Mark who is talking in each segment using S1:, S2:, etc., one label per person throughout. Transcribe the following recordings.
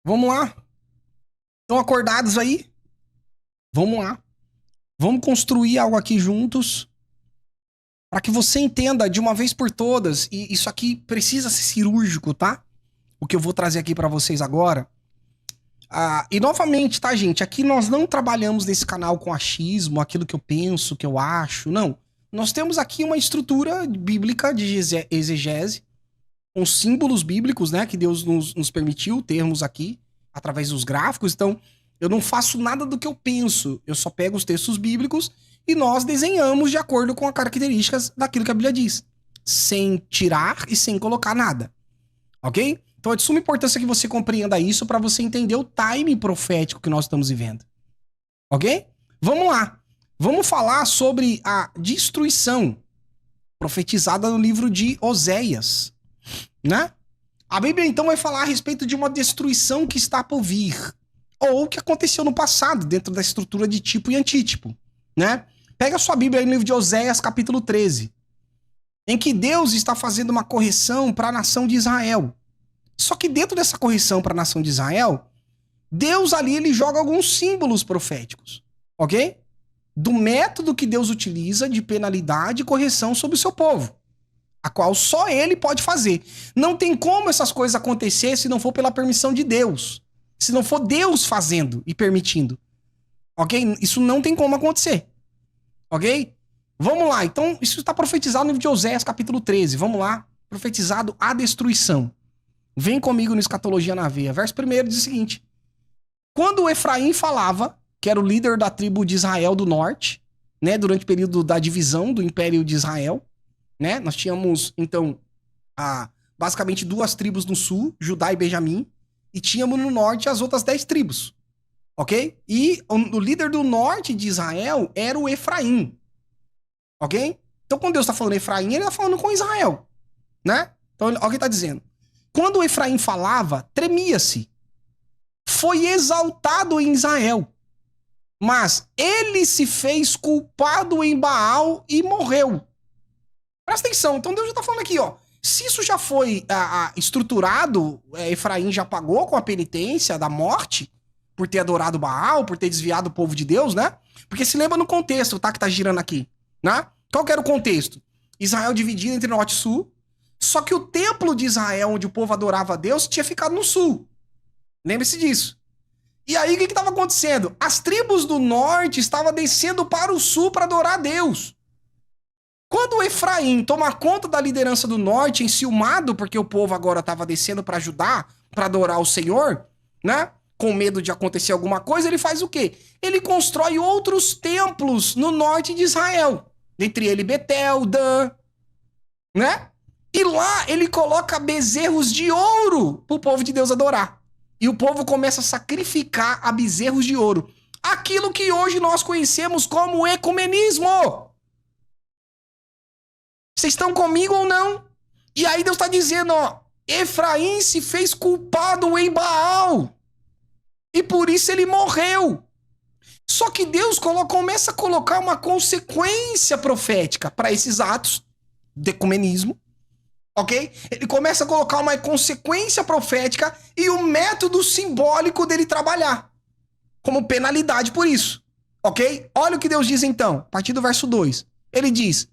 S1: Vamos lá. Estão acordados aí? Vamos lá. Vamos construir algo aqui juntos para que você entenda de uma vez por todas. E isso aqui precisa ser cirúrgico, tá? O que eu vou trazer aqui para vocês agora. E novamente, tá, gente? Aqui nós não trabalhamos nesse canal com achismo, aquilo que eu penso, que eu acho. Não. Nós temos aqui uma estrutura bíblica de exegese, com símbolos bíblicos, né? Que Deus nos permitiu termos aqui, através dos gráficos. Então, eu não faço nada do que eu penso. Eu só pego os textos bíblicos e nós desenhamos de acordo com as características daquilo que a Bíblia diz. Sem tirar e sem colocar nada. Ok? Então é de suma importância que você compreenda isso para você entender o time profético que nós estamos vivendo. Ok? Vamos lá. Vamos falar sobre a destruição profetizada no livro de Oséias, né? A Bíblia então vai falar a respeito de uma destruição que está por vir, ou que aconteceu no passado, dentro da estrutura de tipo e antítipo, né? Pega a sua Bíblia aí no livro de Oséias, capítulo 13, em que Deus está fazendo uma correção para a nação de Israel. Só que dentro dessa correção para a nação de Israel, Deus ali ele joga alguns símbolos proféticos, ok? Do método que Deus utiliza de penalidade e correção sobre o seu povo, a qual só ele pode fazer. Não tem como essas coisas acontecer se não for pela permissão de Deus. Se não for Deus fazendo e permitindo. Ok? Isso não tem como acontecer. Ok? Vamos lá. Então, isso está profetizado no livro de Oséias, capítulo 13. Vamos lá. Profetizado a destruição. Vem comigo no Escatologia na Veia. Verso 1 diz o seguinte. Quando Efraim falava, que era o líder da tribo de Israel do norte, né, durante o período da divisão do Império de Israel, né, nós tínhamos, então, basicamente duas tribos no sul, Judá e Benjamim, e tínhamos no norte as outras 10 tribos, ok? E o líder do norte de Israel era o Efraim, ok? Então, quando Deus está falando Efraim, ele está falando com Israel, né? Então, olha o que está dizendo. Quando o Efraim falava, tremia-se. Foi exaltado em Israel. Mas ele se fez culpado em Baal e morreu. Presta atenção. Então Deus já está falando aqui, ó. Se isso já foi estruturado, Efraim já pagou com a penitência da morte por ter adorado Baal, por ter desviado o povo de Deus, né? Porque se lembra no contexto, tá? Que tá girando aqui, né? Qual que era o contexto? Israel dividido entre norte e sul. Só que o templo de Israel, onde o povo adorava a Deus, tinha ficado no sul. Lembre-se disso. E aí, o que estava acontecendo? As tribos do norte estavam descendo para o sul para adorar a Deus. Quando o Efraim toma conta da liderança do norte, enciumado, porque o povo agora estava descendo para ajudar, para adorar o Senhor, né? Com medo de acontecer alguma coisa, ele faz o quê? Ele constrói outros templos no norte de Israel. Dentre ele Betel, Dan, né? E lá ele coloca bezerros de ouro para o povo de Deus adorar. E o povo começa a sacrificar a bezerros de ouro. Aquilo que hoje nós conhecemos como ecumenismo. Vocês estão comigo ou não? E aí Deus está dizendo, ó, Efraim se fez culpado em Baal. E por isso ele morreu. Só que Deus começa a colocar uma consequência profética para esses atos de ecumenismo. Ok? Ele começa a colocar uma consequência profética e o método simbólico dele trabalhar. Como penalidade por isso. Ok? Olha o que Deus diz então, a partir do verso 2. Ele diz...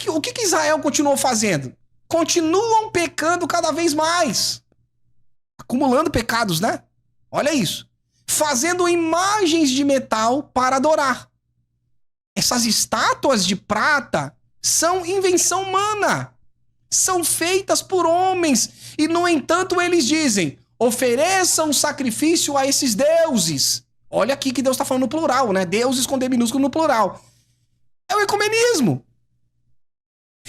S1: O que Israel continuou fazendo? Continuam pecando cada vez mais. Acumulando pecados, né? Olha isso. Fazendo imagens de metal para adorar. Essas estátuas de prata são invenção humana. São feitas por homens. E, no entanto, eles dizem, ofereçam sacrifício a esses deuses. Olha aqui que Deus está falando no plural, né? Deuses com D minúsculo no plural. É o ecumenismo.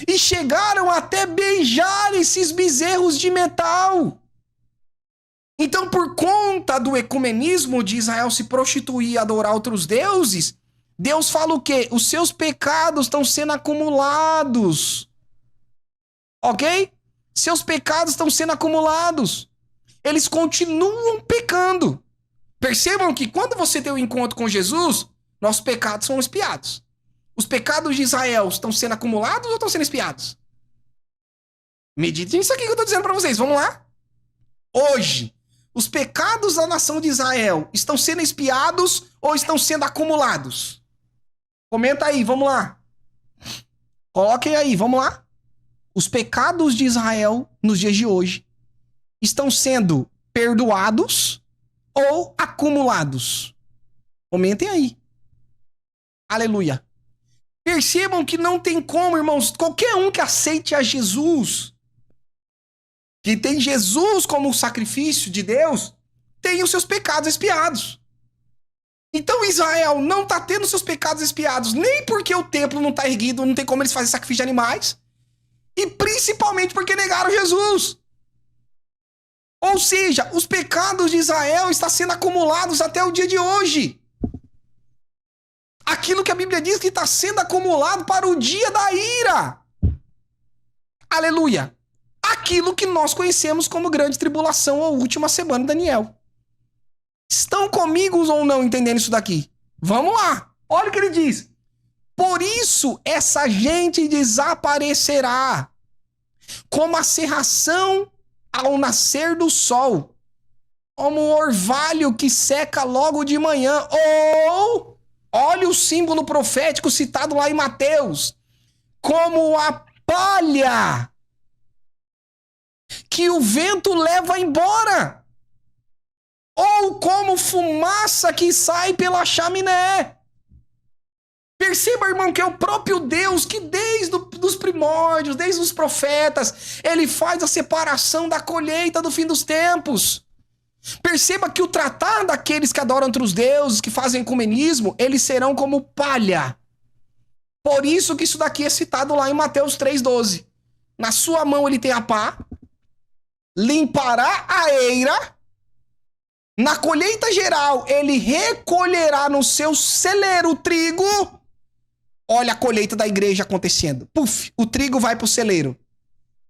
S1: E chegaram até beijar esses bezerros de metal. Então, por conta do ecumenismo de Israel se prostituir e adorar outros deuses, Deus fala o quê? Os seus pecados estão sendo acumulados. Ok? Seus pecados estão sendo acumulados. Eles continuam pecando. Percebam que quando você tem um encontro com Jesus, nossos pecados são expiados. Os pecados de Israel estão sendo acumulados ou estão sendo expiados? Meditem isso aqui que eu estou dizendo para vocês. Vamos lá? hoje, os pecados da nação de Israel estão sendo expiados ou estão sendo acumulados? Comenta aí, vamos lá. Coloquem aí, vamos lá. Os pecados de Israel nos dias de hoje estão sendo perdoados ou acumulados? Comentem aí. Aleluia. Percebam que não tem como, irmãos, qualquer um que aceite a Jesus, que tem Jesus como sacrifício de Deus, tem os seus pecados expiados. Então Israel não está tendo seus pecados expiados, nem porque o templo não está erguido, não tem como eles fazerem sacrifício de animais, e principalmente porque negaram Jesus. Ou seja, os pecados de Israel estão sendo acumulados até o dia de hoje. Aquilo que a Bíblia diz que está sendo acumulado para o dia da ira. Aleluia. Aquilo que nós conhecemos como grande tribulação ou última semana de Daniel. Estão comigo ou não entendendo isso daqui? Vamos lá. Olha o que ele diz. Por isso essa gente desaparecerá, como a cerração ao nascer do sol, como o orvalho que seca logo de manhã. Ou, olha o símbolo profético citado lá em Mateus, como a palha que o vento leva embora, ou como fumaça que sai pela chaminé. Perceba, irmão, que é o próprio Deus que desde os primórdios, desde os profetas, ele faz a separação da colheita do fim dos tempos. Perceba que o tratar daqueles que adoram outros deuses, que fazem ecumenismo, eles serão como palha. Por isso que isso daqui é citado lá em Mateus 3,12. Na sua mão ele tem a pá, limpará a eira, na colheita geral ele recolherá no seu celeiro o trigo. Olha a colheita da igreja acontecendo. Puf, o trigo vai pro celeiro.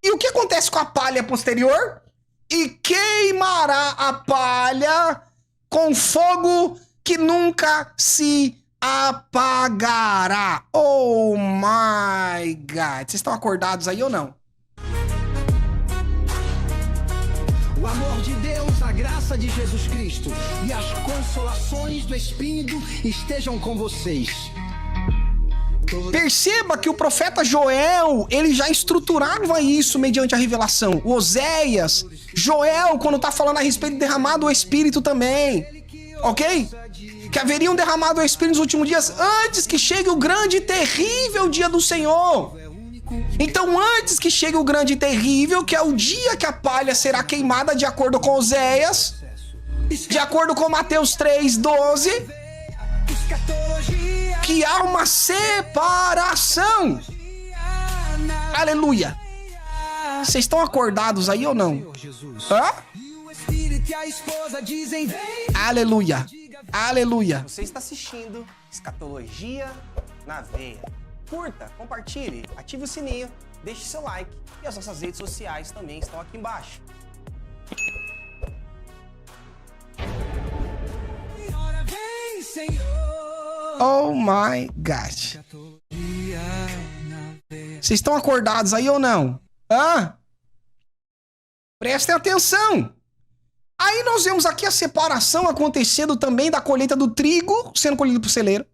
S1: E o que acontece com a palha posterior? E queimará a palha com fogo que nunca se apagará. Oh my God. Vocês estão acordados aí ou não?
S2: O amor de Deus, a graça de Jesus Cristo e as consolações do Espírito estejam com vocês.
S1: Perceba que o profeta Joel, ele já estruturava isso mediante a revelação. O Oséias, Joel, quando tá falando a respeito de derramado o Espírito também. Ok? Que haveria um derramado o Espírito nos últimos dias antes que chegue o grande e terrível dia do Senhor. Então, antes que chegue o grande e terrível, que é o dia que a palha será queimada, de acordo com Oséias, de acordo com Mateus 3,12, que há uma separação. Aleluia. Vocês estão acordados aí ou não? Hã? Aleluia. Aleluia. Você está assistindo Escatologia na Veia. Curta, compartilhe, ative o sininho, deixe seu like e as nossas redes sociais também estão aqui embaixo. Oh my God. Vocês estão acordados aí ou não? Hã? Prestem atenção. Aí nós vemos aqui a separação acontecendo também da colheita do trigo sendo colhido para o celeiro.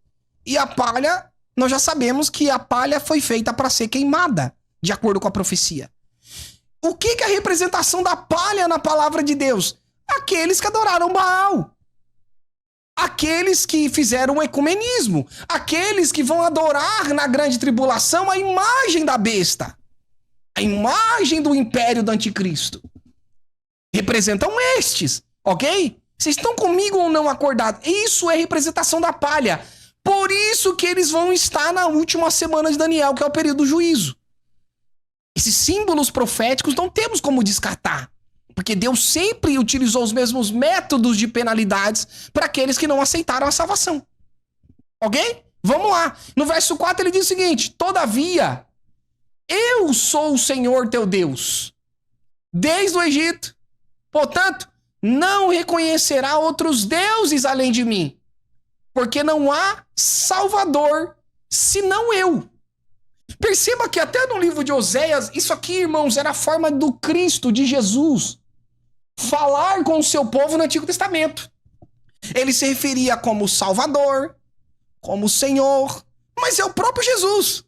S1: E a palha, nós já sabemos que a palha foi feita para ser queimada, de acordo com a profecia. O que é a representação da palha na palavra de Deus? Aqueles que adoraram Baal. Aqueles que fizeram o ecumenismo. Aqueles que vão adorar na grande tribulação a imagem da besta. A imagem do império do anticristo. Representam estes, ok? Vocês estão comigo ou não acordados? Isso é representação da palha. Por isso que eles vão estar na última semana de Daniel, que é o período do juízo. Esses símbolos proféticos não temos como descartar. Porque Deus sempre utilizou os mesmos métodos de penalidades para aqueles que não aceitaram a salvação. Ok? Vamos lá. No verso 4 ele diz o seguinte: todavia, eu sou o Senhor teu Deus, desde o Egito. Portanto, não reconhecerá outros deuses além de mim, porque não há Salvador senão eu. Perceba que até no livro de Oséias, isso aqui, irmãos, era a forma do Cristo, de Jesus. falar com o seu povo no Antigo Testamento. Ele se referia como Salvador, como Senhor, mas é o próprio Jesus.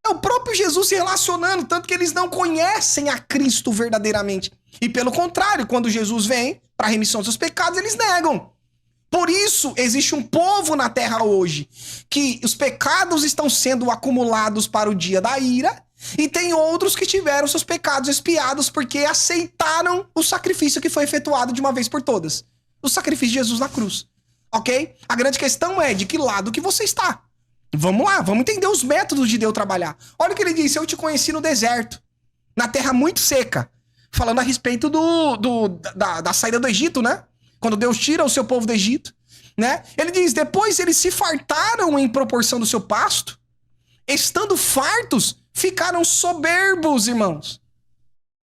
S1: É o próprio Jesus se relacionando, tanto que eles não conhecem a Cristo verdadeiramente. E pelo contrário, quando Jesus vem para a remissão dos seus pecados, eles negam. Por isso, existe um povo na terra hoje, que os pecados estão sendo acumulados para o dia da ira, e tem outros que tiveram seus pecados expiados porque aceitaram o sacrifício que foi efetuado de uma vez por todas. O sacrifício de Jesus na cruz. Ok? A grande questão é de que lado que você está. Vamos lá, vamos entender os métodos de Deus trabalhar. Olha o que ele disse: eu te conheci no deserto, na terra muito seca. Falando a respeito da saída do Egito, né? Quando Deus tira o seu povo do Egito, né? Ele diz: depois eles se fartaram em proporção do seu pasto, estando fartos, ficaram soberbos, irmãos.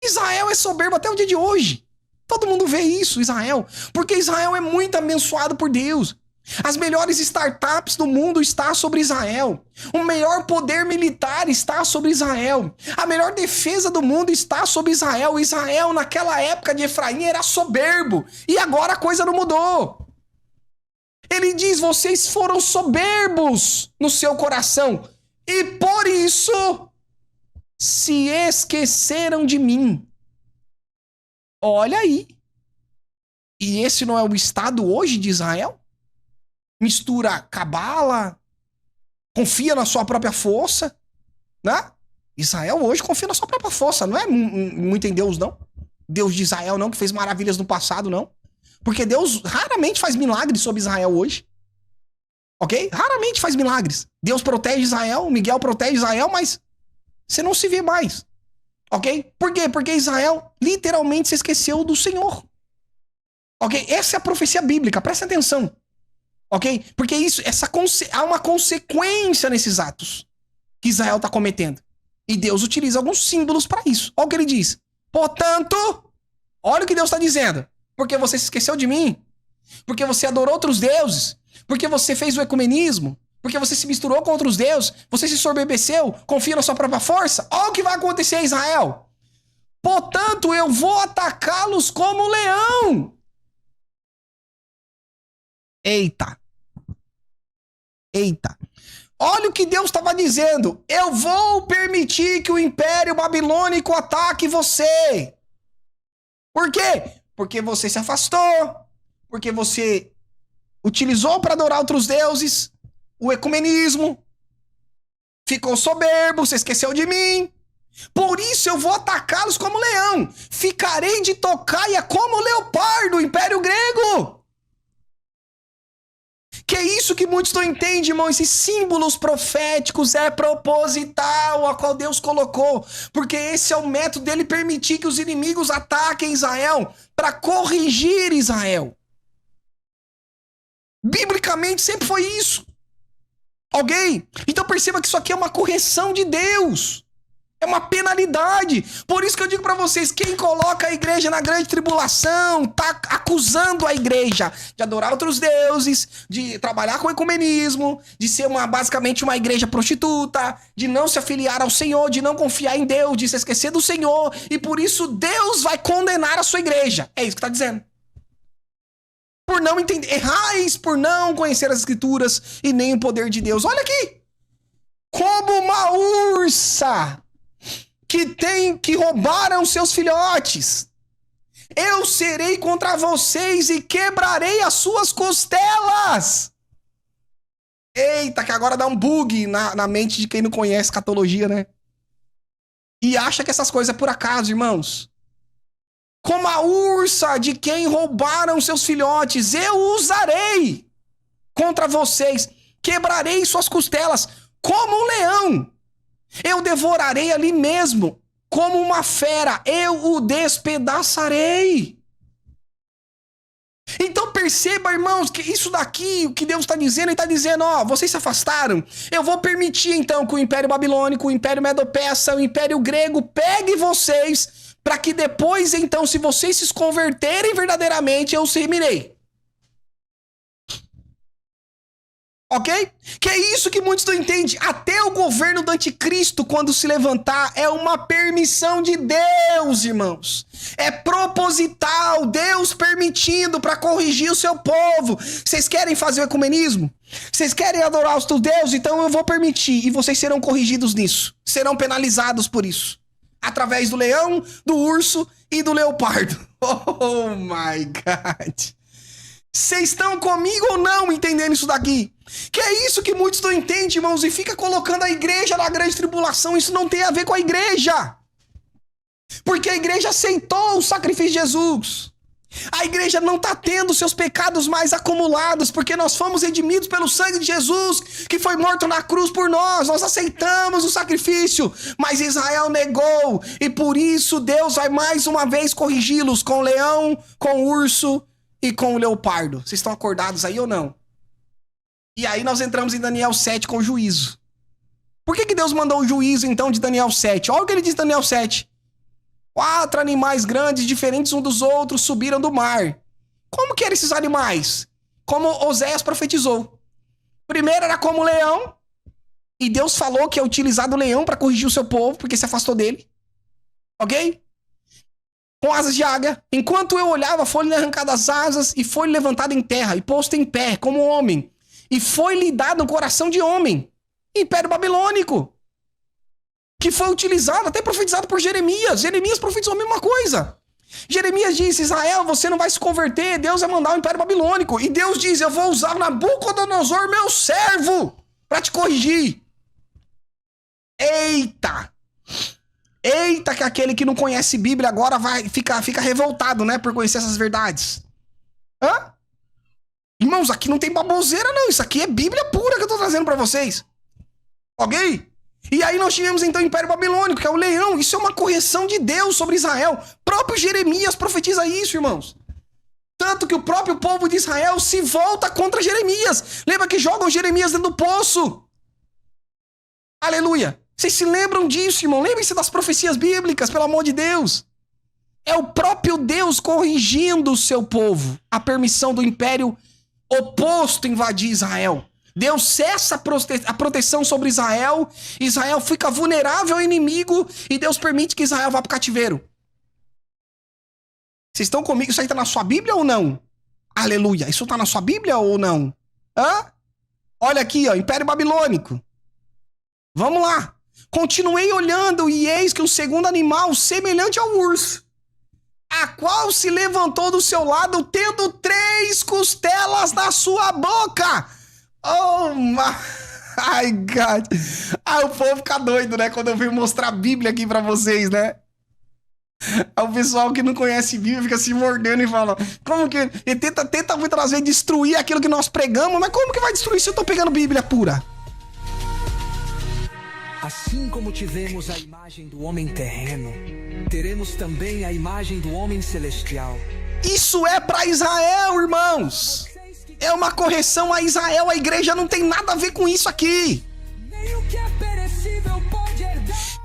S1: Israel é soberbo até o dia de hoje. Todo mundo vê isso, Israel. Porque Israel é muito abençoado por Deus. As melhores startups do mundo estão sobre Israel. O melhor poder militar está sobre Israel. A melhor defesa do mundo está sobre Israel. Israel, naquela época de Efraim, era soberbo. E agora a coisa não mudou. Ele diz: vocês foram soberbos no seu coração. E por isso se esqueceram de mim. Olha aí. E esse não é o estado hoje de Israel? Mistura cabala, confia na sua própria força, né? Israel hoje confia na sua própria força, não é muito em Deus, não. Deus de Israel, não, que fez maravilhas no passado, não. Porque Deus raramente faz milagres sobre Israel hoje. Ok? Raramente faz milagres. Deus protege Israel, Miguel protege Israel, mas você não se vê mais. Ok? Por quê? Porque Israel literalmente se esqueceu do Senhor. Ok? Essa é a profecia bíblica, presta atenção. Ok? Porque isso, há uma consequência nesses atos que Israel está cometendo. E Deus utiliza alguns símbolos para isso. Olha o que ele diz. Portanto, olha o que Deus está dizendo. Porque você se esqueceu de mim. Porque você adorou outros deuses. Porque você fez o ecumenismo. Porque você se misturou com outros deuses. Você se soberbeceu. Confia na sua própria força. Olha o que vai acontecer a Israel. Portanto, eu vou atacá-los como leão. Eita. Eita. Olha o que Deus estava dizendo. Eu vou permitir que o Império Babilônico ataque você. Por quê? Porque você se afastou. Porque você utilizou para adorar outros deuses. O ecumenismo. Ficou soberbo. Você esqueceu de mim. Por isso eu vou atacá-los como leão. Ficarei de tocaia como leopardo, o Império Grego. Que é isso que muitos não entendem, irmão. Esses símbolos proféticos é proposital, a qual Deus colocou. Porque esse é o método dele permitir que os inimigos ataquem Israel para corrigir Israel. Biblicamente sempre foi isso. Ok? Então perceba que isso aqui é uma correção de Deus. É uma penalidade. Por isso que eu digo pra vocês, quem coloca a igreja na grande tribulação tá acusando a igreja de adorar outros deuses, de trabalhar com ecumenismo, de ser basicamente uma igreja prostituta, de não se afiliar ao Senhor, de não confiar em Deus, de se esquecer do Senhor, e por isso Deus vai condenar a sua igreja. É isso que tá dizendo. Por não entender, errais por não conhecer as escrituras e nem o poder de Deus. Olha aqui. Como uma ursa que roubaram seus filhotes. Eu serei contra vocês e quebrarei as suas costelas. Eita, que agora dá um bug na mente de quem não conhece escatologia, né? E acha que essas coisas é por acaso, irmãos. Como a ursa de quem roubaram seus filhotes, eu usarei contra vocês. Quebrarei suas costelas como um leão. Eu devorarei ali mesmo, como uma fera, eu o despedaçarei. Então perceba, irmãos, que isso daqui, o que Deus está dizendo, ele está dizendo, ó, vocês se afastaram, eu vou permitir então que o Império Babilônico, o Império Medo-Persa, o Império Grego pegue vocês, para que depois então, se vocês se converterem verdadeiramente, eu os remirei. Ok? Que é isso que muitos não entendem. Até o governo do anticristo, quando se levantar, é uma permissão de Deus, irmãos. É proposital, Deus permitindo para corrigir o seu povo. Vocês querem fazer o ecumenismo? Vocês querem adorar os teus deuses? Então eu vou permitir. E vocês serão corrigidos nisso. Serão penalizados por isso. Através do leão, do urso e do leopardo. Oh my God. Vocês estão comigo ou não entendendo isso daqui? Que é isso que muitos não entendem, irmãos, e fica colocando a igreja na grande tribulação. Isso não tem a ver com a igreja. Porque a igreja aceitou o sacrifício de Jesus. A igreja não está tendo seus pecados mais acumulados, porque nós fomos redimidos pelo sangue de Jesus, que foi morto na cruz por nós. Nós aceitamos o sacrifício, mas Israel negou. E por isso Deus vai mais uma vez corrigi-los com o leão, com o urso e com o leopardo. Vocês estão acordados aí ou não? E aí nós entramos em Daniel 7 com o juízo. Por que Deus mandou o juízo então de Daniel 7? Olha o que ele diz em Daniel 7. 4 animais grandes, diferentes uns dos outros, subiram do mar. Como que eram esses animais? Como Oséias profetizou. Primeiro era como o leão. E Deus falou que é utilizado o leão para corrigir o seu povo, porque se afastou dele. Ok? Com asas de águia. Enquanto eu olhava, foi-lhe arrancada as asas e foi levantado em terra e posto em pé, como homem. E foi-lhe dado um coração de homem. Império Babilônico. Que foi utilizado, até profetizado por Jeremias. Jeremias profetizou a mesma coisa. Jeremias disse, Israel, você não vai se converter, Deus vai mandar o Império Babilônico. E Deus diz, eu vou usar Nabucodonosor, meu servo, para te corrigir. Eita! Eita, que aquele que não conhece Bíblia agora fica revoltado, né? Por conhecer essas verdades. Hã? Irmãos, aqui não tem baboseira, não. Isso aqui é Bíblia pura que eu tô trazendo pra vocês. Ok? E aí nós tivemos então o Império Babilônico, que é o leão. Isso é uma correção de Deus sobre Israel. Próprio Jeremias profetiza isso, irmãos. Tanto que o próprio povo de Israel se volta contra Jeremias. Lembra que jogam Jeremias dentro do poço? Aleluia. Vocês se lembram disso, irmão? Lembrem-se das profecias bíblicas, pelo amor de Deus. É o próprio Deus corrigindo o seu povo. A permissão do império oposto invadir Israel. Deus cessa a proteção sobre Israel. Israel fica vulnerável ao inimigo. E Deus permite que Israel vá para o cativeiro. Vocês estão comigo? Isso aí está na sua Bíblia ou não? Aleluia. Isso está na sua Bíblia ou não? Hã? Olha aqui, ó, Império Babilônico. Vamos lá. Continuei olhando e eis que um segundo animal semelhante ao urso, a qual se levantou do seu lado, tendo 3 costelas na sua boca. Oh my God. Ah, o povo fica doido, né? Quando eu venho mostrar a Bíblia aqui pra vocês, né? Aí o pessoal que não conhece Bíblia fica se mordendo e fala, como que... E tenta muitas vezes destruir aquilo que nós pregamos, mas como que vai destruir se eu tô pegando Bíblia pura?
S2: Assim como tivemos a imagem do homem terreno, teremos também a imagem do homem celestial.
S1: Isso é para Israel, irmãos. É uma correção a Israel. A igreja não tem nada a ver com isso aqui.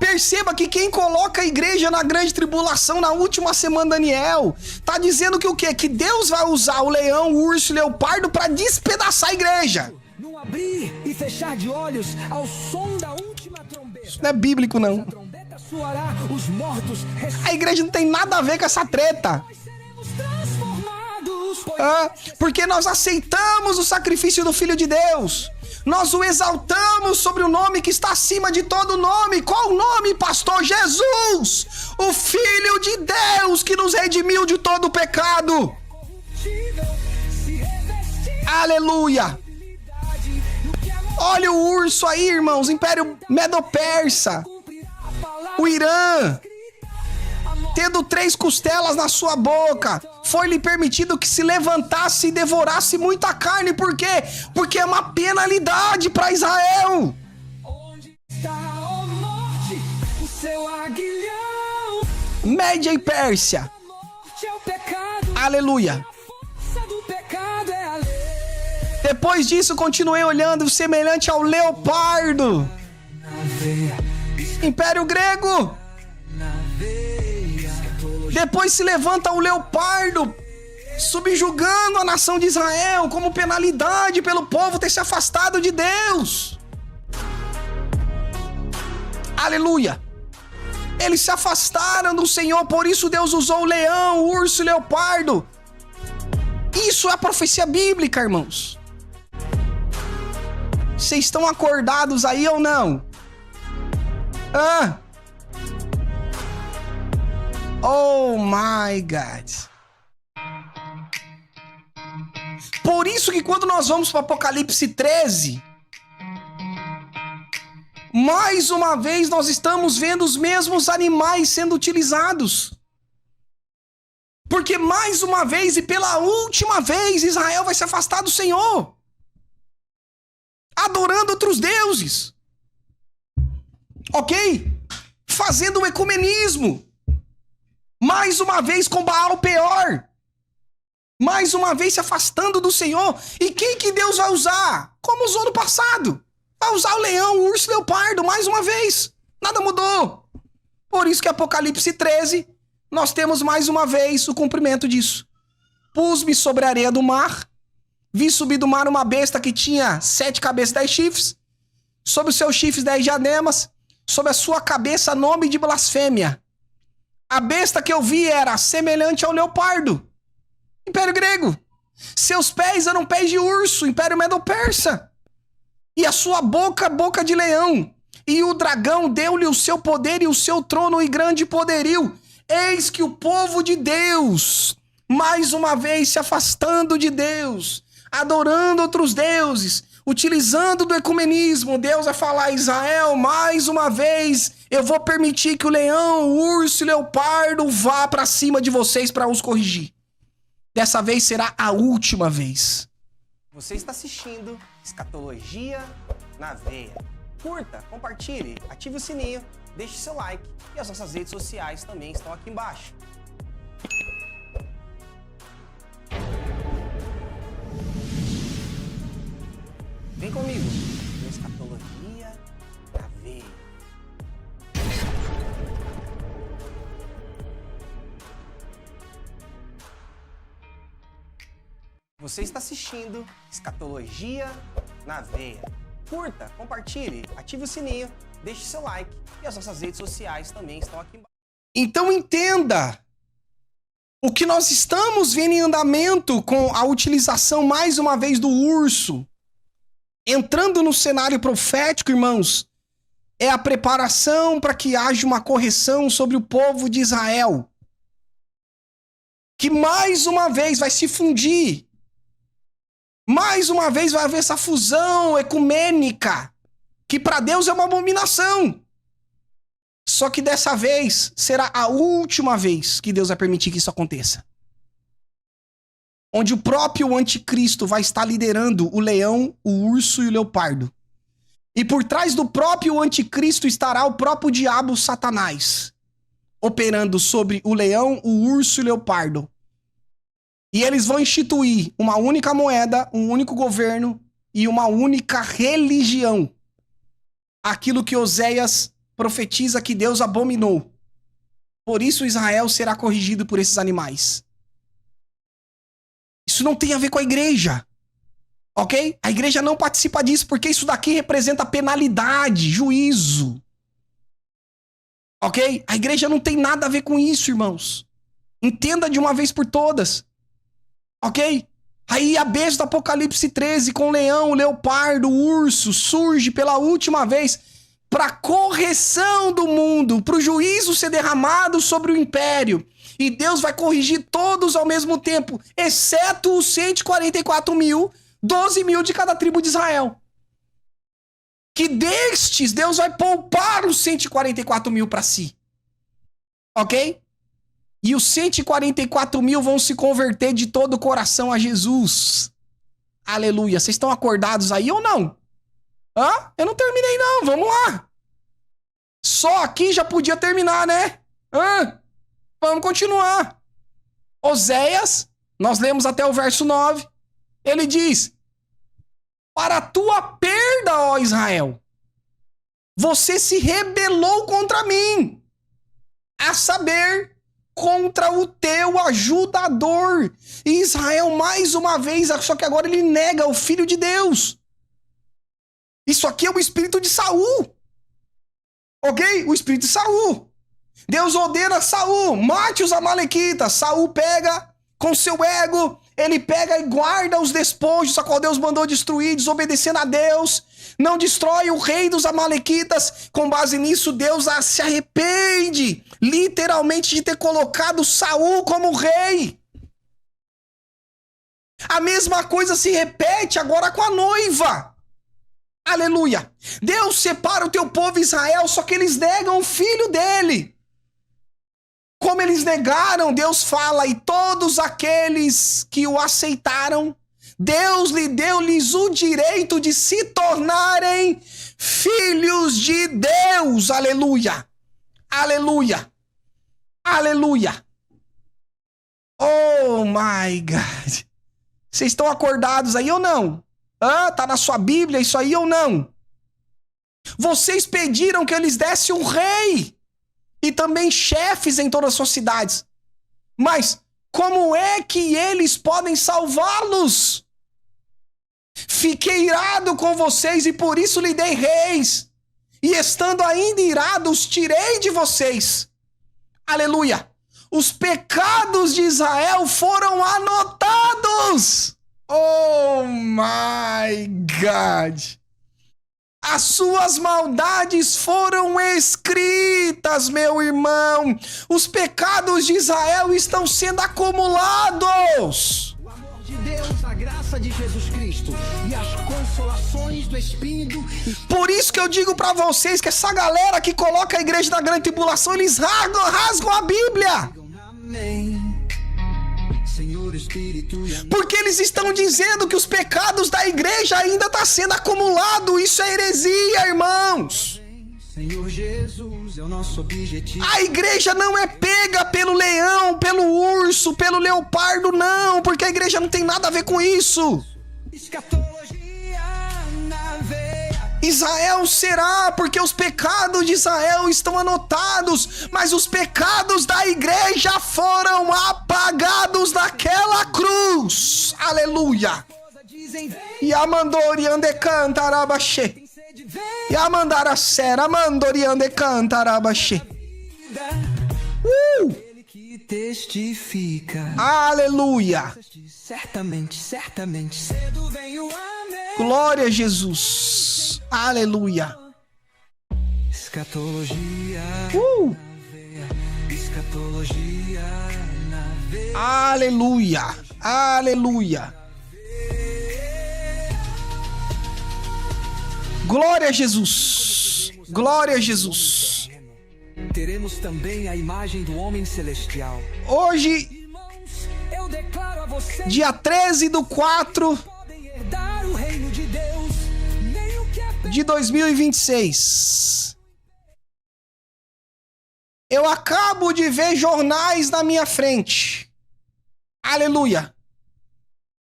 S1: Perceba que quem coloca a igreja na grande tribulação na última semana, Daniel, tá dizendo que o quê? Que Deus vai usar o leão, o urso e o leopardo para despedaçar a igreja.
S2: No abrir e fechar de olhos ao som da última trombeta.
S1: Isso não é bíblico, não.
S2: A trombeta soará, os mortos
S1: a igreja não tem nada a ver com essa treta. Porque nós aceitamos o sacrifício do Filho de Deus. Nós o exaltamos sobre o nome que está acima de todo nome. Qual o nome, pastor? Jesus, o Filho de Deus que nos redimiu de todo o pecado. Aleluia. Olha o urso aí, irmãos. Império Medo-Persa. O Irã. Tendo 3 costelas na sua boca, foi-lhe permitido que se levantasse e devorasse muita carne. Por quê? Porque é uma penalidade para Israel. Onde está, ó norte, o seu aguilhão? Média e Pérsia. É o pecado. Aleluia. A força do pecado é a lei. Depois disso, continuei olhando, semelhante ao leopardo. Império Grego. Depois se levanta o leopardo, subjugando a nação de Israel como penalidade pelo povo ter se afastado de Deus. Aleluia. Eles se afastaram do Senhor, por isso Deus usou o leão, o urso e o leopardo. Isso é a profecia bíblica, irmãos. Vocês estão acordados aí ou não? Oh my God. Por isso que quando nós vamos para Apocalipse 13, mais uma vez nós estamos vendo os mesmos animais sendo utilizados. Porque mais uma vez e pela última vez Israel vai se afastar do Senhor, adorando outros deuses. Ok? Fazendo o ecumenismo. Mais uma vez com Baal Peor. Mais uma vez se afastando do Senhor. E quem que Deus vai usar? Como usou no passado. Vai usar o leão, o urso e o leopardo, mais uma vez. Nada mudou. Por isso que Apocalipse 13, nós temos mais uma vez o cumprimento disso. Pus-me sobre a areia do mar, vi subir do mar uma besta que tinha 7 cabeças e 10 chifres, sobre os seus chifres 10 diademas, sobre a sua cabeça nome de blasfêmia. A besta que eu vi era semelhante ao leopardo, Império Grego. Seus pés eram pés de urso, Império Medo-Persa. E a sua boca, boca de leão. E o dragão deu-lhe o seu poder e o seu trono e grande poderio. Eis que o povo de Deus, mais uma vez se afastando de Deus, adorando outros deuses, utilizando do ecumenismo, Deus vai falar a Israel, mais uma vez, eu vou permitir que o leão, o urso e o leopardo vá para cima de vocês para os corrigir. Dessa vez será a última vez. Você está assistindo Escatologia na Veia. Curta, compartilhe, ative o sininho, deixe seu like e as nossas redes sociais também estão aqui embaixo. Vem comigo no Escatologia na Veia. Você está assistindo Escatologia na Veia. Curta, compartilhe, ative o sininho, deixe seu like e as nossas redes sociais também estão aqui embaixo. Então entenda o que nós estamos vendo em andamento com a utilização mais uma vez do urso. Entrando no cenário profético, irmãos, é a preparação para que haja uma correção sobre o povo de Israel, que mais uma vez vai se fundir. Mais uma vez vai haver essa fusão ecumênica, que para Deus é uma abominação. Só que dessa vez será a última vez que Deus vai permitir que isso aconteça. Onde o próprio anticristo vai estar liderando o leão, o urso e o leopardo. E por trás do próprio anticristo estará o próprio diabo Satanás, operando sobre o leão, o urso e o leopardo. E eles vão instituir uma única moeda, um único governo e uma única religião. Aquilo que Oséias profetiza que Deus abominou. Por isso Israel será corrigido por esses animais. Isso não tem a ver com a igreja. Ok? A igreja não participa disso porque isso daqui representa penalidade, juízo. Ok? A igreja não tem nada a ver com isso, irmãos. Entenda de uma vez por todas. Ok? Aí a besta do Apocalipse 13 com o leão, o leopardo, o urso surge pela última vez para correção do mundo, para o juízo ser derramado sobre o império. E Deus vai corrigir todos ao mesmo tempo, exceto os 144 mil, 12 mil de cada tribo de Israel. Que destes Deus vai poupar os 144 mil para si. Ok? E os 144 mil vão se converter de todo o coração a Jesus. Aleluia. Vocês estão acordados aí ou não? Hã? Eu não terminei não, vamos lá. Só aqui já podia terminar, né? Hã? Vamos continuar. Oséias, nós lemos até o verso 9. Ele diz: para a tua perda, ó Israel, você se rebelou contra mim. A saber, contra o teu ajudador. E Israel, mais uma vez, só que agora ele nega o Filho de Deus. Isso aqui é o espírito de Saul. Ok? O espírito de Saul. Deus ordena a Saul, mate os amalequitas. Saul pega com seu ego, ele pega e guarda os despojos a qual Deus mandou destruir, desobedecendo a Deus. Não destrói o rei dos amalequitas. Com base nisso, Deus se arrepende, literalmente, de ter colocado Saul como rei. A mesma coisa se repete agora com a noiva. Aleluia. Deus separa o teu povo Israel, só que eles negam o filho dele. Como eles negaram, Deus fala, e todos aqueles que o aceitaram, Deus lhe deu-lhes o direito de se tornarem filhos de Deus. Aleluia. Aleluia. Aleluia. Oh my God. Vocês estão acordados aí ou não? Tá na sua Bíblia isso aí ou não? Vocês pediram que eles dessem um rei e também chefes em todas as suas cidades. Mas como é que eles podem salvá-los? Fiquei irado com vocês e por isso lhe dei reis. E estando ainda irado, os tirei de vocês. Aleluia. Os pecados de Israel foram anotados. Oh my God. As suas maldades foram escritas, meu irmão. Os pecados de Israel estão sendo acumulados.
S2: O amor de Deus, a graça de Jesus Cristo e as consolações do Espírito.
S1: Por isso que eu digo pra vocês que essa galera que coloca a igreja na grande tribulação, eles rasgam a Bíblia.
S2: Amém. Senhor Espírito,
S1: porque eles estão dizendo que os pecados da igreja ainda estão sendo acumulados. Isso é heresia, irmãos.
S2: Senhor Jesus, é o nosso objetivo.
S1: A igreja não é pega pelo leão, pelo urso, pelo leopardo, não. Porque a igreja não tem nada a ver com isso.
S2: Escatologia na veia.
S1: Israel será, porque os pecados de Israel estão anotados, mas os pecados da igreja foram apagados naquela cruz. Aleluia. Yamandoriande cantarabaxê. Yamandaracera, amandoriande cantarabaxê.
S2: Ele que testifica.
S1: Aleluia.
S2: Certamente, certamente, cedo vem o amém.
S1: Glória a Jesus. Aleluia.
S2: Escatologia na veia. Escatologia na veia.
S1: Aleluia. Aleluia. Glória a Jesus. Glória a Jesus.
S2: Teremos também a imagem do homem celestial.
S1: Hoje,
S2: Irmãos, eu declaro a vocês,
S1: dia 13/4
S2: podem herdar o reino de Deus. Nem o que é
S1: de 2026. Eu acabo de ver jornais na minha frente. Aleluia.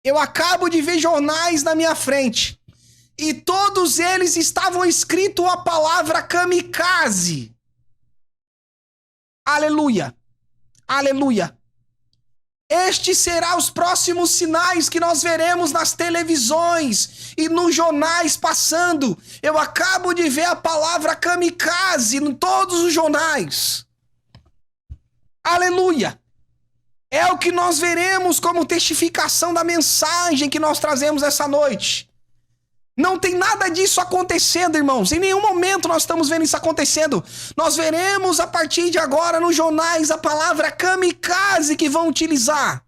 S1: Eu acabo de ver jornais na minha frente. E todos eles estavam escrito a palavra kamikaze. Aleluia. Aleluia. Estes serão os próximos sinais que nós veremos nas televisões e nos jornais passando. Eu acabo de ver a palavra kamikaze em todos os jornais. Aleluia. É o que nós veremos como testificação da mensagem que nós trazemos essa noite. Não tem nada disso acontecendo, irmãos. Em nenhum momento nós estamos vendo isso acontecendo. Nós veremos a partir de agora nos jornais a palavra kamikaze que vão utilizar.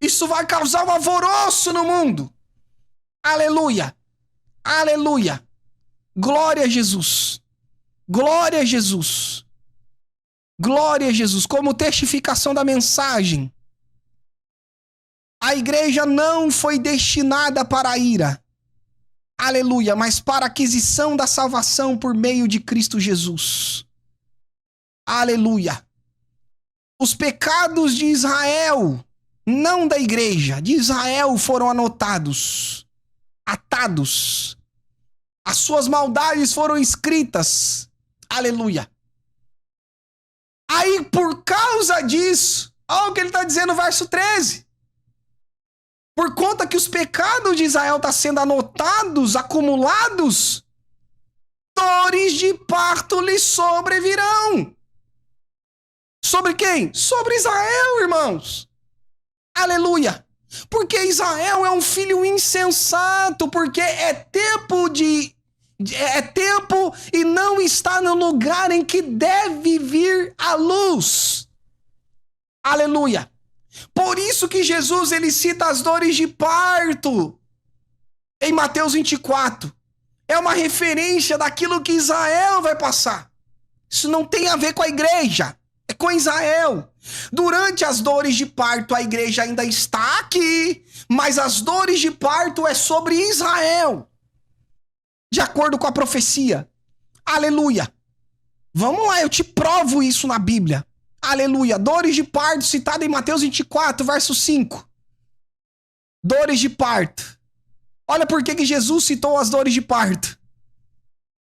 S1: Isso vai causar um alvoroço no mundo. Aleluia. Aleluia. Glória a Jesus. Glória a Jesus. Glória a Jesus. Como testificação da mensagem. A igreja não foi destinada para a ira. Aleluia, mas para a aquisição da salvação por meio de Cristo Jesus. Aleluia. Os pecados de Israel, não da igreja, de Israel foram anotados, atados. As suas maldades foram escritas. Aleluia. Aí, por causa disso, olha o que ele está dizendo no verso 13. Por conta que os pecados de Israel estão sendo anotados, acumulados, dores de parto lhe sobrevirão. Sobre quem? Sobre Israel, irmãos. Aleluia. Porque Israel é um filho insensato, porque é tempo e não está no lugar em que deve vir a luz. Aleluia. Por isso que Jesus ele cita as dores de parto em Mateus 24. É uma referência daquilo que Israel vai passar. Isso não tem a ver com a igreja, é com Israel. Durante as dores de parto, a igreja ainda está aqui, mas as dores de parto é sobre Israel. De acordo com a profecia. Aleluia. Vamos lá, eu te provo isso na Bíblia. Aleluia. Dores de parto, citado em Mateus 24, verso 5. Dores de parto. Olha por que Jesus citou as dores de parto.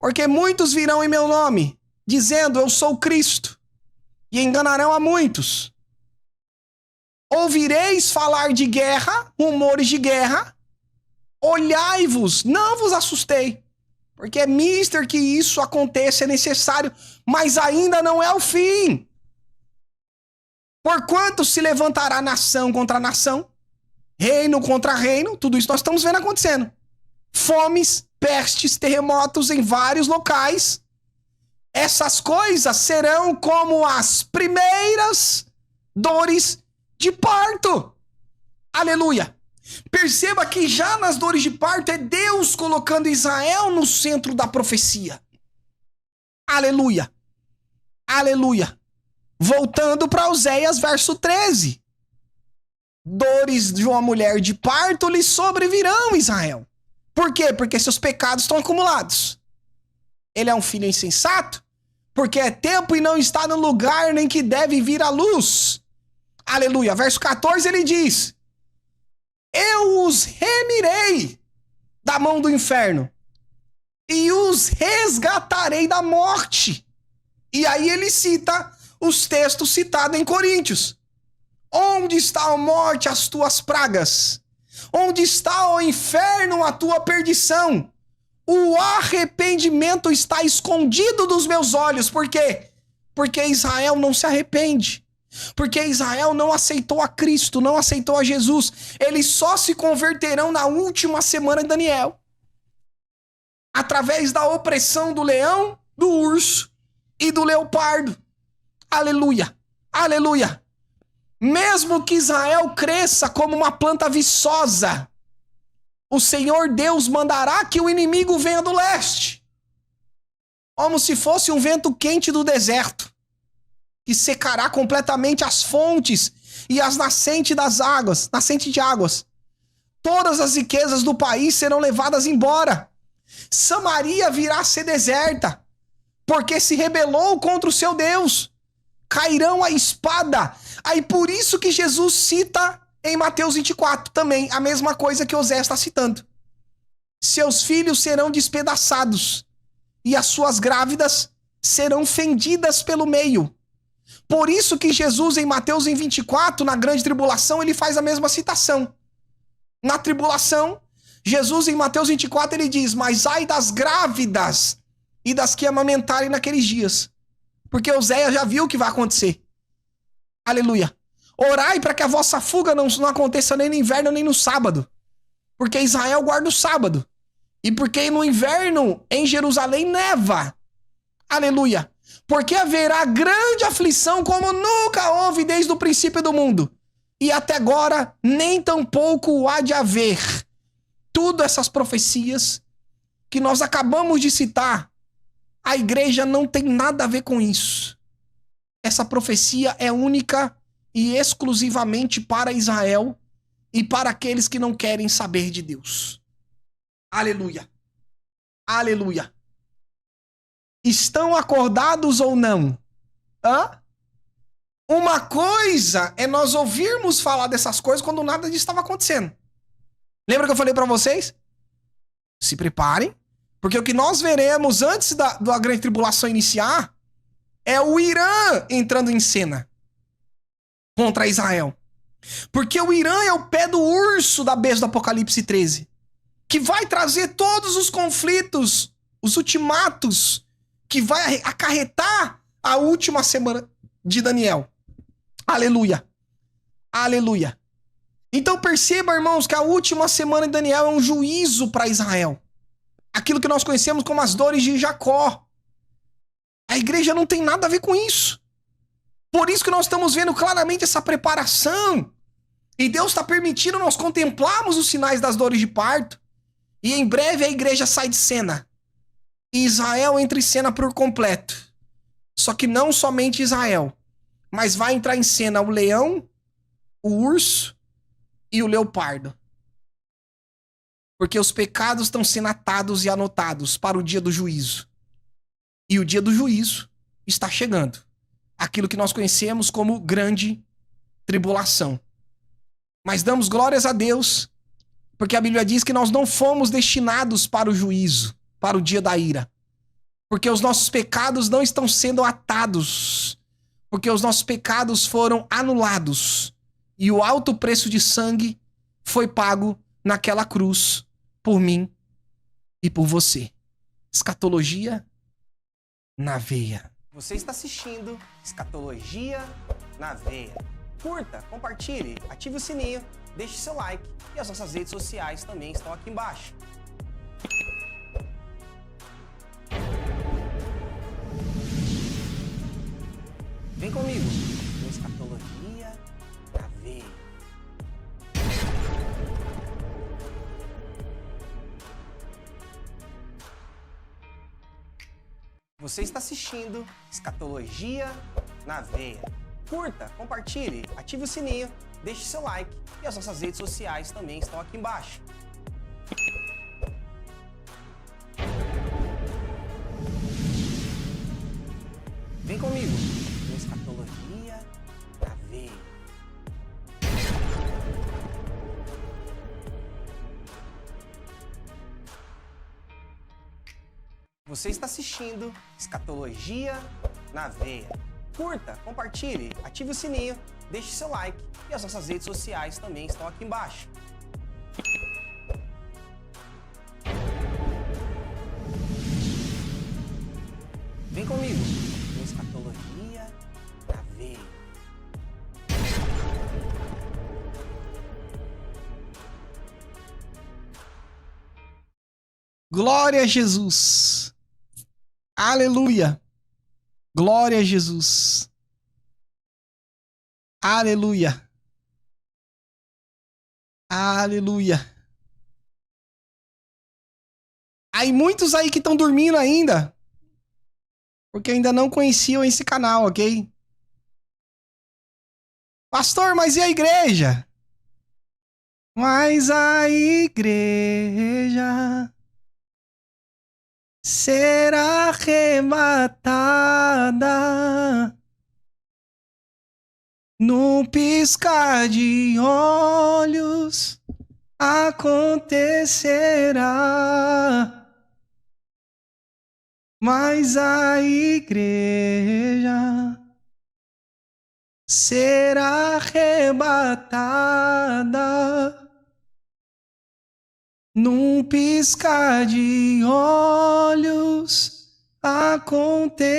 S1: Porque muitos virão em meu nome, dizendo, eu sou Cristo, e enganarão a muitos. Ouvireis falar de guerra, rumores de guerra. Olhai-vos, não vos assustei. Porque é mister que isso aconteça, é necessário, mas ainda não é o fim. Porquanto se levantará nação contra nação, reino contra reino, tudo isso nós estamos vendo acontecendo. Fomes, pestes, terremotos em vários locais. Essas coisas serão como as primeiras dores de parto. Aleluia. Perceba que já nas dores de parto é Deus colocando Israel no centro da profecia. Aleluia. Aleluia. Voltando para Oséias, verso 13. Dores de uma mulher de parto lhe sobrevirão, Israel. Por quê? Porque seus pecados estão acumulados. Ele é um filho insensato, porque é tempo e não está no lugar nem que deve vir a luz. Aleluia. Verso 14 ele diz, eu os remirei da mão do inferno e os resgatarei da morte. E aí ele cita os textos citados em Coríntios. Onde está a morte, as tuas pragas? Onde está o inferno, a tua perdição? O arrependimento está escondido dos meus olhos. Por quê? Porque Israel não se arrepende. Porque Israel não aceitou a Cristo, não aceitou a Jesus. Eles só se converterão na última semana de Daniel. Através da opressão do leão, do urso e do leopardo. Aleluia, aleluia. Mesmo que Israel cresça como uma planta viçosa, o Senhor Deus mandará que o inimigo venha do leste. Como se fosse um vento quente do deserto, que secará completamente as fontes e as nascentes das águas, nascente de águas. Todas as riquezas do país serão levadas embora. Samaria virá a ser deserta, porque se rebelou contra o seu Deus. Cairão a espada. Aí por isso que Jesus cita em Mateus 24 também a mesma coisa que Oséias está citando. Seus filhos serão despedaçados e as suas grávidas serão fendidas pelo meio. Por isso que Jesus em Mateus 24, na grande tribulação, ele faz a mesma citação. Na tribulação, Jesus em Mateus 24 ele diz, mas ai das grávidas e das que amamentarem naqueles dias. Porque Oséias já viu o que vai acontecer. Aleluia. Orai para que a vossa fuga não aconteça nem no inverno nem no sábado. Porque Israel guarda o sábado. E porque no inverno em Jerusalém neva. Aleluia. Porque haverá grande aflição como nunca houve desde o princípio do mundo. E até agora nem tampouco há de haver. Tudo essas profecias que nós acabamos de citar, a igreja não tem nada a ver com isso. Essa profecia é única e exclusivamente para Israel e para aqueles que não querem saber de Deus. Aleluia. Aleluia. Estão acordados ou não? Hã? Uma coisa é nós ouvirmos falar dessas coisas quando nada disso estava acontecendo. Lembra que eu falei para vocês? Se preparem, porque o que nós veremos antes da grande tribulação iniciar é o Irã entrando em cena contra Israel. Porque o Irã é o pé do urso da besta do Apocalipse 13, que vai trazer todos os conflitos, os ultimatos, que vai acarretar a última semana de Daniel. Aleluia. Aleluia. Então perceba, irmãos, que a última semana de Daniel é um juízo para Israel. Aquilo que nós conhecemos como as dores de Jacó. A igreja não tem nada a ver com isso. Por isso que nós estamos vendo claramente essa preparação. E Deus está permitindo nós contemplarmos os sinais das dores de parto. E em breve a igreja sai de cena. E Israel entra em cena por completo. Só que não somente Israel, mas vai entrar em cena o leão, o urso e o leopardo. Porque os pecados estão sendo atados e anotados para o dia do juízo. E o dia do juízo está chegando. Aquilo que nós conhecemos como grande tribulação. Mas damos glórias a Deus, porque a Bíblia diz que nós não fomos destinados para o juízo, para o dia da ira. Porque os nossos pecados não estão sendo atados. Porque os nossos pecados foram anulados. E o alto preço de sangue foi pago naquela cruz por mim e por você. Escatologia na veia. Você está assistindo Escatologia na Veia. Curta, compartilhe, ative o sininho, deixe seu like e as nossas redes sociais também estão aqui embaixo. Vem comigo no Escatologia na Veia. Você está assistindo Escatologia na Veia. Curta, compartilhe, ative o sininho, deixe seu like e as nossas redes sociais também estão aqui embaixo. Vem comigo no Escatologia na Veia. Você está assistindo Escatologia na Veia. Curta, compartilhe, ative o sininho, deixe seu like e as nossas redes sociais também estão aqui embaixo. Vem comigo no Escatologia na Veia. Glória a Jesus. Aleluia. Glória a Jesus. Aleluia. Aleluia. Aí muitos aí que estão dormindo ainda, porque ainda não conheciam esse canal, ok? Pastor, mas e a igreja? Mas a igreja será arrebatada num piscar de olhos, acontecerá. Mas a igreja será arrebatada num piscar de olhos, acontecerá.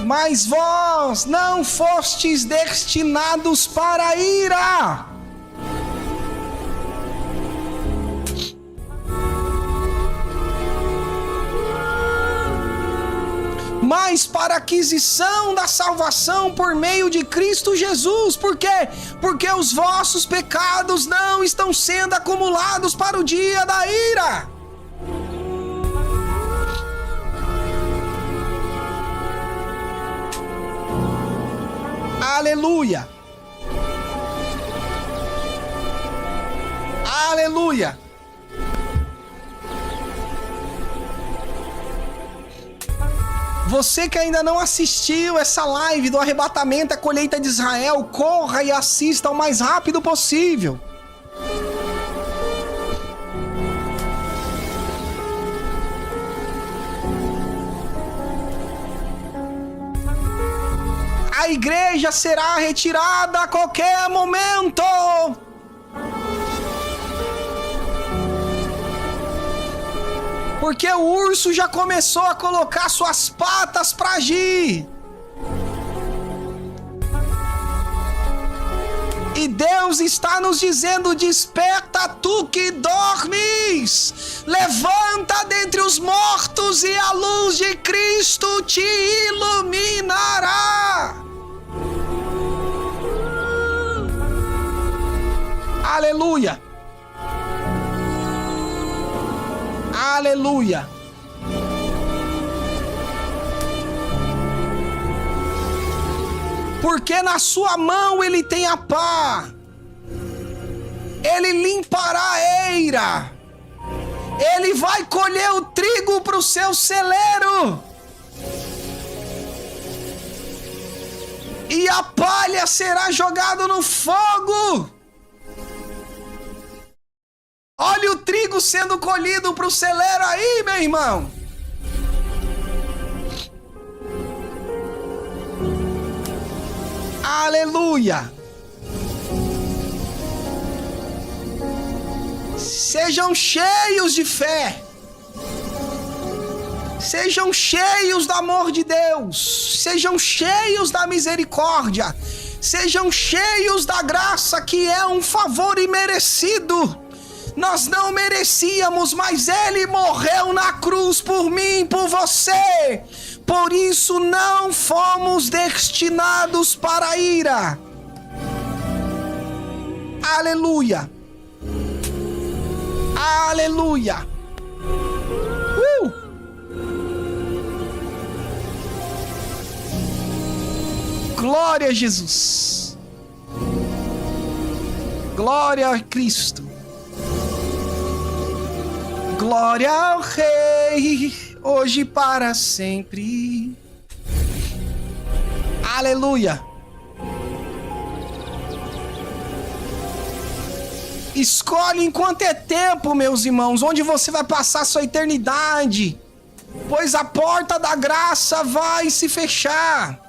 S1: Mas vós não fostes destinados para a ira, mas para a aquisição da salvação por meio de Cristo Jesus. Por quê? Porque os vossos pecados não estão sendo acumulados para o dia da ira. Aleluia. Aleluia. Você que ainda não assistiu essa live do arrebatamento à colheita de Israel, corra e assista o mais rápido possível. A igreja será retirada a qualquer momento. Porque o urso já começou a colocar suas patas para agir. E Deus está nos dizendo: desperta tu que dormes, levanta dentre os mortos e a luz de Cristo te iluminará. Aleluia. Aleluia. Porque na sua mão ele tem a pá. Ele limpará a eira. Ele vai colher o trigo para o seu celeiro. E a palha será jogada no fogo. Olha o trigo sendo colhido para o celeiro aí, meu irmão. Aleluia. Sejam cheios de fé. Sejam cheios do amor de Deus. Sejam cheios da misericórdia. Sejam cheios da graça, que é um favor imerecido. Nós não merecíamos, mas Ele morreu na cruz por mim e por você. Por isso não fomos destinados para a ira. Aleluia. Aleluia. Glória a Jesus. Glória a Cristo. Glória ao Rei, hoje e para sempre. Aleluia. Escolhe enquanto é tempo, meus irmãos, onde você vai passar sua eternidade, pois a porta da graça vai se fechar.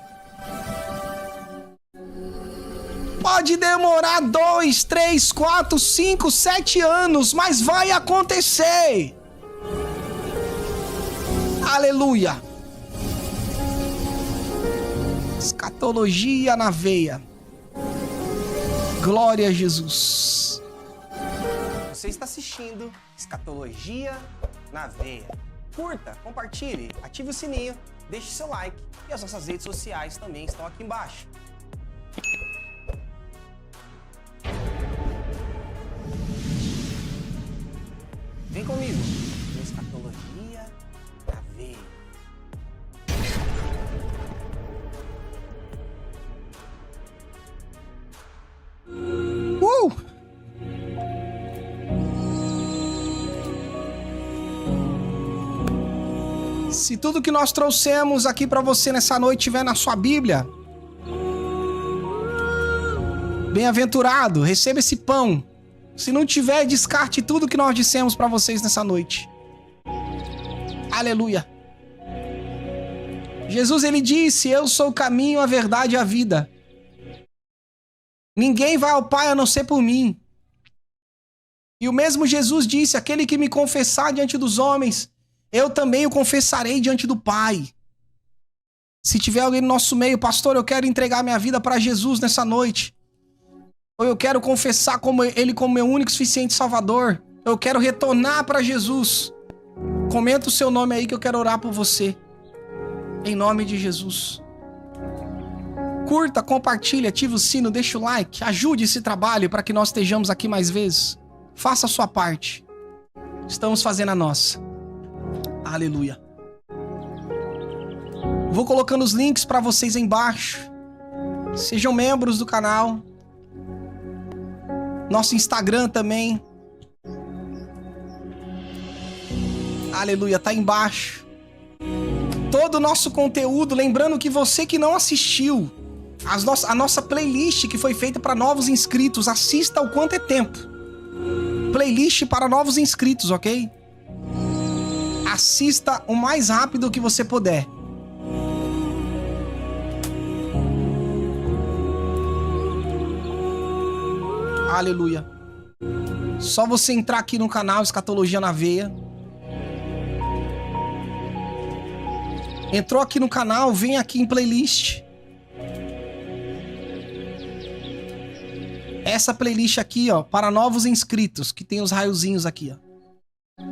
S1: Pode demorar 2, 3, 4, 5, 7 anos, mas vai acontecer. Aleluia. Escatologia na veia. Glória a Jesus. Você está assistindo Escatologia na Veia. Curta, compartilhe, ative o sininho, deixe seu like e as nossas redes sociais também estão aqui embaixo. Vem comigo no Escatologia na Veia. Se tudo que nós trouxemos aqui para você nessa noite estiver na sua Bíblia, bem-aventurado, receba esse pão. Se não tiver, descarte tudo que nós dissemos para vocês nessa noite. Aleluia. Jesus, ele disse: eu sou o caminho, a verdade e a vida. Ninguém vai ao Pai a não ser por mim. E o mesmo Jesus disse: aquele que me confessar diante dos homens, eu também o confessarei diante do Pai. Se tiver alguém no nosso meio: pastor, eu quero entregar minha vida para Jesus nessa noite. Ou eu quero confessar Ele como meu único e suficiente Salvador. Eu quero retornar para Jesus. Comenta o seu nome aí que eu quero orar por você. Em nome de Jesus. Curta, compartilhe, ative o sino, deixa o like. Ajude esse trabalho para que nós estejamos aqui mais vezes. Faça a sua parte. Estamos fazendo a nossa. Aleluia. Vou colocando os links para vocês aí embaixo. Sejam membros do canal. Nosso Instagram também. Aleluia, tá aí embaixo. Todo o nosso conteúdo, lembrando que você que não assistiu a nossa playlist que foi feita para novos inscritos, assista o quanto é tempo. Playlist para novos inscritos, ok? Assista o mais rápido que você puder. Aleluia. Só você entrar aqui no canal Escatologia na Veia. Entrou aqui no canal, vem aqui em playlist. Essa playlist aqui, ó, para novos inscritos, que tem os raiozinhos aqui, ó.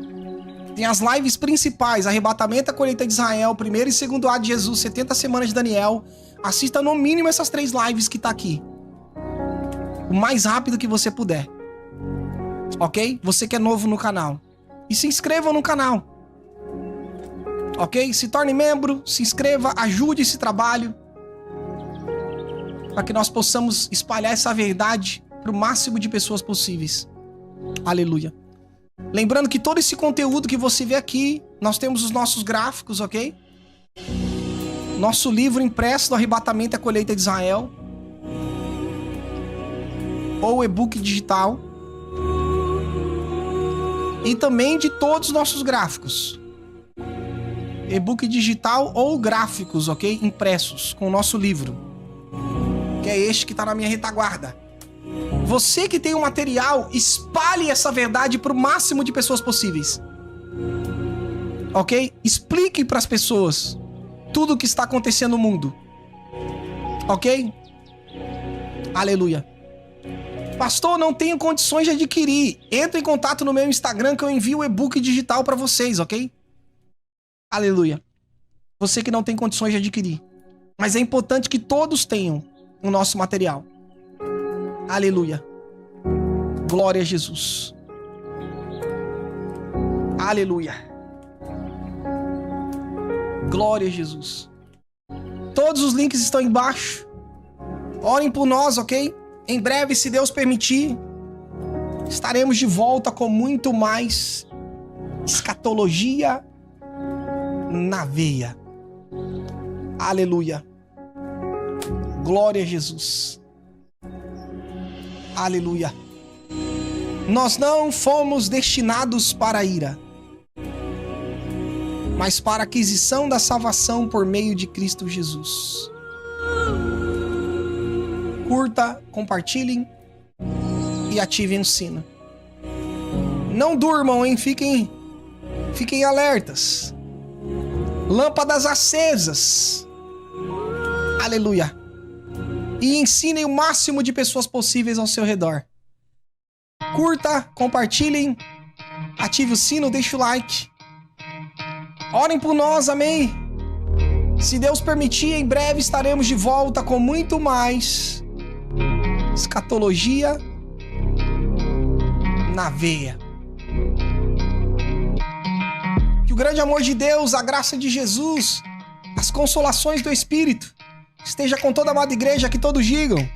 S1: Tem as lives principais, Arrebatamento, a Colheita de Israel, primeiro e segundo A de Jesus, 70 semanas de Daniel. Assista no mínimo essas 3 lives que tá aqui. O mais rápido que você puder. Ok? Você que é novo no canal. E se inscreva no canal. Ok? Se torne membro, se inscreva, ajude esse trabalho. Para que nós possamos espalhar essa verdade para o máximo de pessoas possíveis. Aleluia. Lembrando que todo esse conteúdo que você vê aqui, nós temos os nossos gráficos, ok? Nosso livro impresso do Arrebatamento e a Colheita de Israel. Ou e-book digital. E também de todos os nossos gráficos. E-book digital ou gráficos, ok? Impressos com o nosso livro. Que é este que está na minha retaguarda. Você que tem o material, espalhe essa verdade para o máximo de pessoas possíveis. Ok? Explique para as pessoas tudo o que está acontecendo no mundo. Ok? Aleluia. Pastor, não tenho condições de adquirir. Entre em contato no meu Instagram que eu envio o e-book digital para vocês, ok? Aleluia. Você que não tem condições de adquirir. Mas é importante que todos tenham o nosso material. Aleluia. Glória a Jesus. Aleluia. Glória a Jesus. Todos os links estão embaixo. Orem por nós, ok? Em breve, se Deus permitir, estaremos de volta com muito mais escatologia na veia. Aleluia. Glória a Jesus. Aleluia. Nós não fomos destinados para a ira, mas para a aquisição da salvação por meio de Cristo Jesus. Curta, compartilhem e ativem o sino. Não durmam, hein? Fiquem alertas. Lâmpadas acesas. Aleluia. E ensinem o máximo de pessoas possíveis ao seu redor. Curta, compartilhem, ative o sino, deixe o like. Orem por nós, amém? Se Deus permitir, em breve estaremos de volta com muito mais escatologia na veia. Que o grande amor de Deus, a graça de Jesus, as consolações do Espírito esteja com toda a amada igreja, que todos digam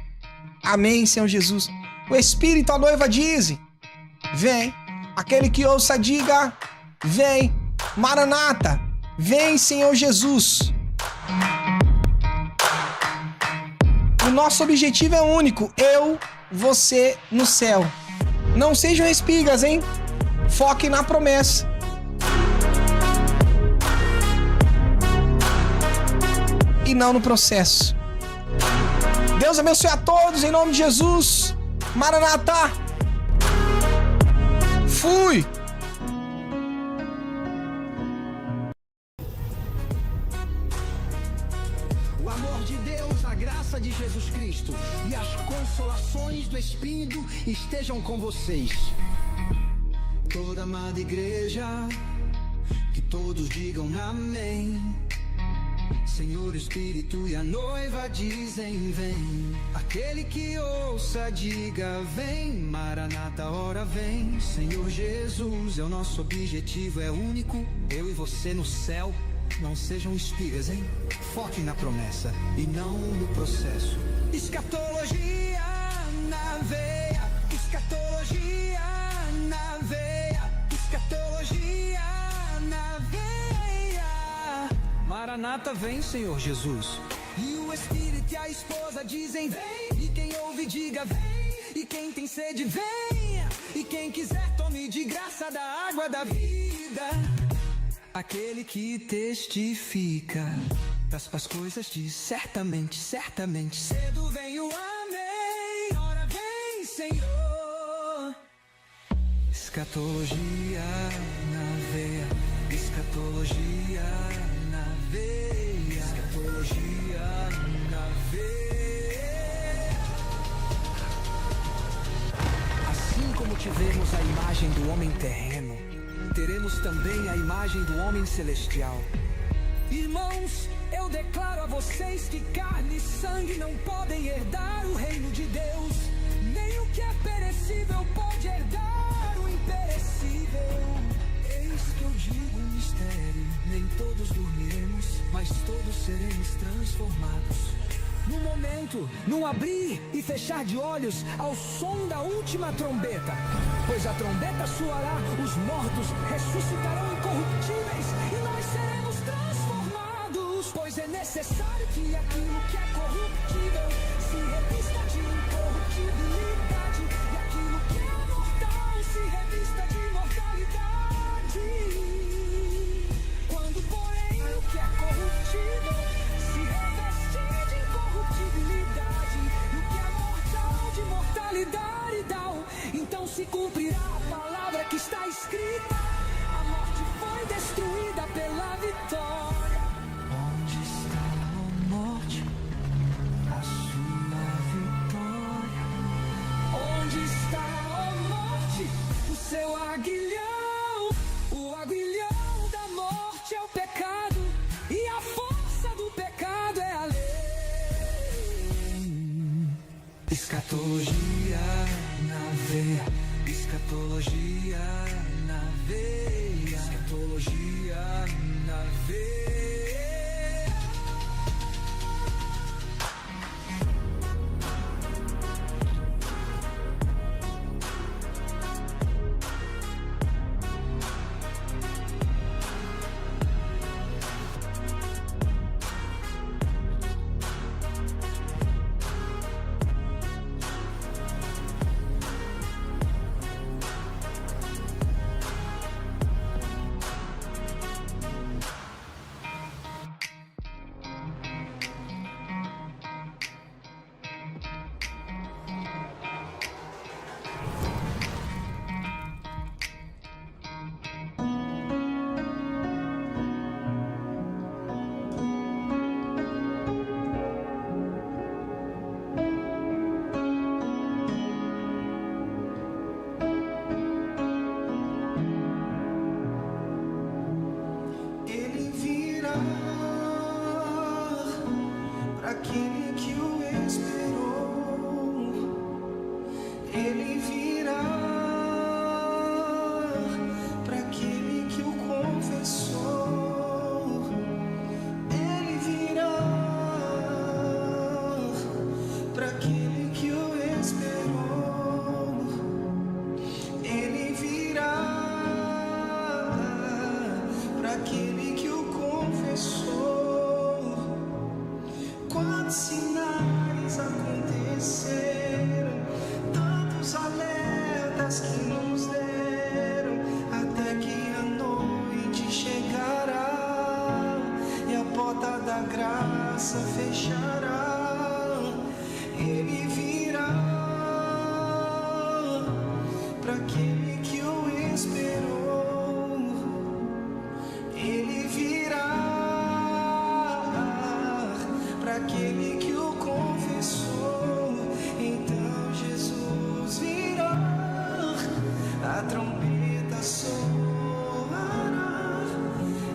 S1: amém, Senhor Jesus. O Espírito, a noiva dizem, vem. Aquele que ouça diga, vem. Maranata, vem, Senhor Jesus. O nosso objetivo é único, eu, você no céu. Não sejam espigas, hein? Foque na promessa. E não no processo. Deus abençoe a todos em nome de Jesus. Maranata. Fui.
S2: O amor de Deus, a graça de Jesus Cristo e as consolações do Espírito estejam com vocês. Toda amada igreja, que todos digam amém. Senhor Espírito e a noiva dizem vem. Aquele que ouça diga vem. Maranata, ora vem. Senhor Jesus, é o nosso objetivo, é único. Eu e você no céu. Não sejam espigas, hein? Foque na promessa e não no processo. Escatologia na veia. Escatologia na veia. Escatologia na veia. Maranata, vem, Senhor Jesus. E o Espírito e a esposa dizem vem. E quem ouve diga vem. E quem tem sede venha. E quem quiser tome de graça da água da vida. Aquele que testifica das coisas diz certamente, certamente. Cedo vem o amém. Ora vem, Senhor. Escatologia na veia. Escatologia na veia. Escatologia na veia. Assim como tivemos a imagem do homem terreno, teremos também a imagem do homem celestial. Irmãos, eu declaro a vocês que carne e sangue não podem herdar o reino de Deus. Nem o que é perecível pode herdar o imperecível. Eis que eu digo um mistério: nem todos dormiremos, mas todos seremos transformados. No momento, num abrir e fechar de olhos, ao som da última trombeta. Pois a trombeta soará, os mortos ressuscitarão incorruptíveis e nós seremos transformados. Pois é necessário que aquilo que é corruptível se revista de incorruptibilidade, e aquilo que é mortal se revista de imortalidade. Quando, porém, o que é corruptível se revestir de incorruptibilidade, e o que é mortal de mortalidade, então se cumprirá a palavra que está escrita: a morte foi destruída pela vitória. Onde está a morte, a sua vitória? Onde está a morte, o seu aguilhão? O aguilhão da morte é o pecado, e a força do pecado é a lei. Escatologia na veia. Escatologia na veia. Escatologia na veia.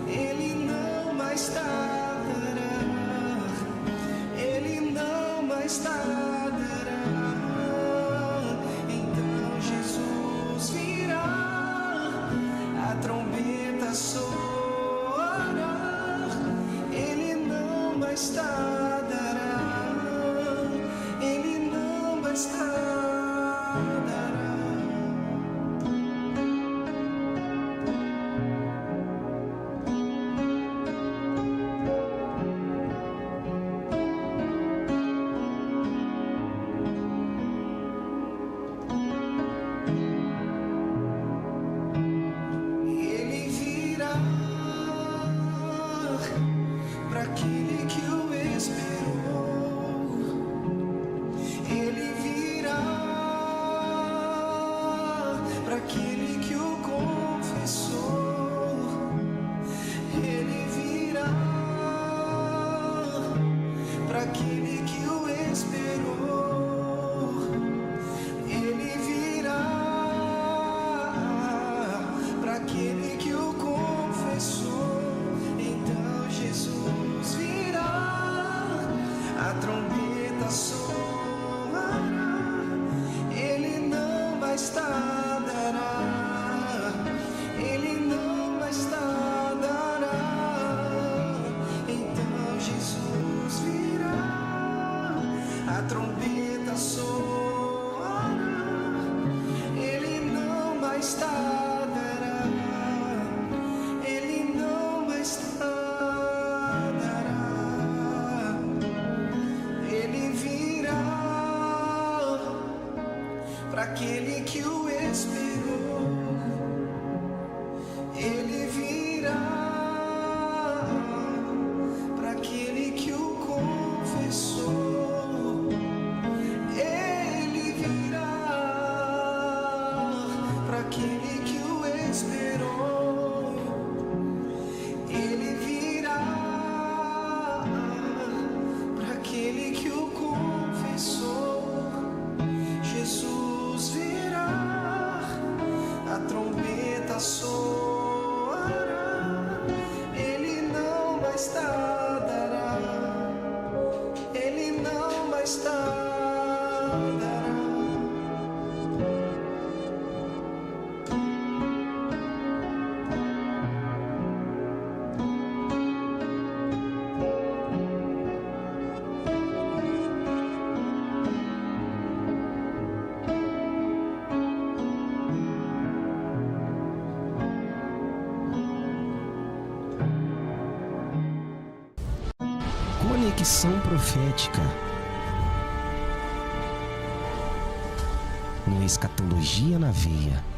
S3: Ele não mais tardará.
S2: trombeta soará, ele não mais tardará, ele não mais tardará. Então Jesus virá, a trombeta soará, ele não mais tardará, ele não mais tardará. Ele virá para aquele que o esperou. Ele virá para aquele que o confessou. Ele virá para aquele que o esperou. Ele virá para aquele que o confessou. Jesus virá, a trombeta soará, ele não mais tardará, ele não mais tardará.
S1: Conexão Profética no Escatologia na Veia.